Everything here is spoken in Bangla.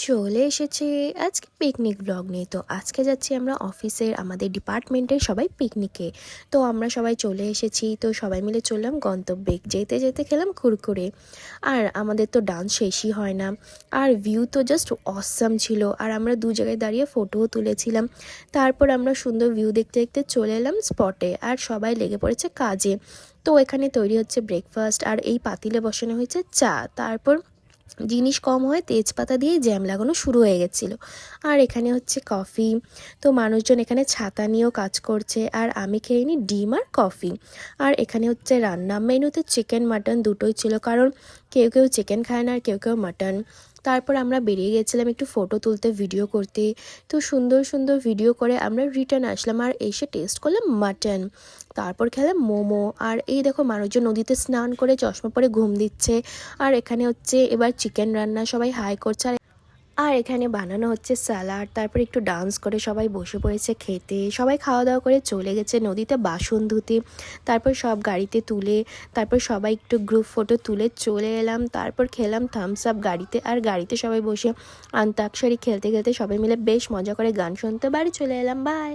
চলে এসেছে আজকে পিকনিক ব্লগ নিয়ে। তো আজকে যাচ্ছি আমরা অফিসের আমাদের ডিপার্টমেন্টের সবাই পিকনিকে। তো আমরা সবাই চলে এসেছি, তো সবাই মিলে চললাম গন্তব্যে। যেতে যেতে খেলাম কুরকুরে। আর আমাদের তো ডান্স শেষই হয় না, আর ভিউ তো জাস্ট অসাম ছিল। আর আমরা দু জায়গায় দাঁড়িয়ে ফটোও তুলেছিলাম। তারপর আমরা সুন্দর ভিউ দেখতে দেখতে চলে এলাম স্পটে, আর সবাই লেগে পড়েছে কাজে। তো এখানে তৈরি হচ্ছে ব্রেকফাস্ট, আর এই পাতিলে বসানো হয়েছে চা। তারপর জিনিস কম হয় তেজপাতা দিয়ে জ্যাম লাগানো শুরু হয়ে গেছিলো। আর এখানে হচ্ছে কফি। তো মানুষজন এখানে ছাতা নিয়েও কাজ করছে, আর আমি খেয়ে নিই ডিম আর কফি। আর এখানে হচ্ছে রান্না, মেনুতে চিকেন মাটন দুটোই ছিল, কারণ কেউ কেউ চিকেন খায় না আর কেউ কেউ মাটন। তারপর আমরা বেরিয়ে গেছিলাম একটু ফটো তুলতে, ভিডিও করতে। তো সুন্দর সুন্দর ভিডিও করে আমরা রিটার্ন আসলাম, আর এসে টেস্ট করলাম মাটন। তারপর খেলাম মোমো। আর এই দেখো মানুষজন নদীতে স্নান করে চশমা পরে ঘুম দিচ্ছে। আর এখানে হচ্ছে এবার চিকেন রান্না, সবাই হাই করছে। আর এখানে বানানো হচ্ছে স্যালাড। তারপর একটু ডান্স করে সবাই বসে পড়েছে খেতে। সবাই খাওয়া দাওয়া করে চলে গেছে নদীতে বাসন ধুতে। তারপর সব গাড়িতে তুলে, তারপর সবাই একটু গ্রুপ ফটো তুলে চলে এলাম। তারপর খেলাম থামস আপ গাড়িতে, আর গাড়িতে সবাই বসে আন্তাক্ষরী খেলতে খেলতে সবাই মিলে বেশ মজা করে গান শুনতে বাড়ি চলে এলাম। বাই।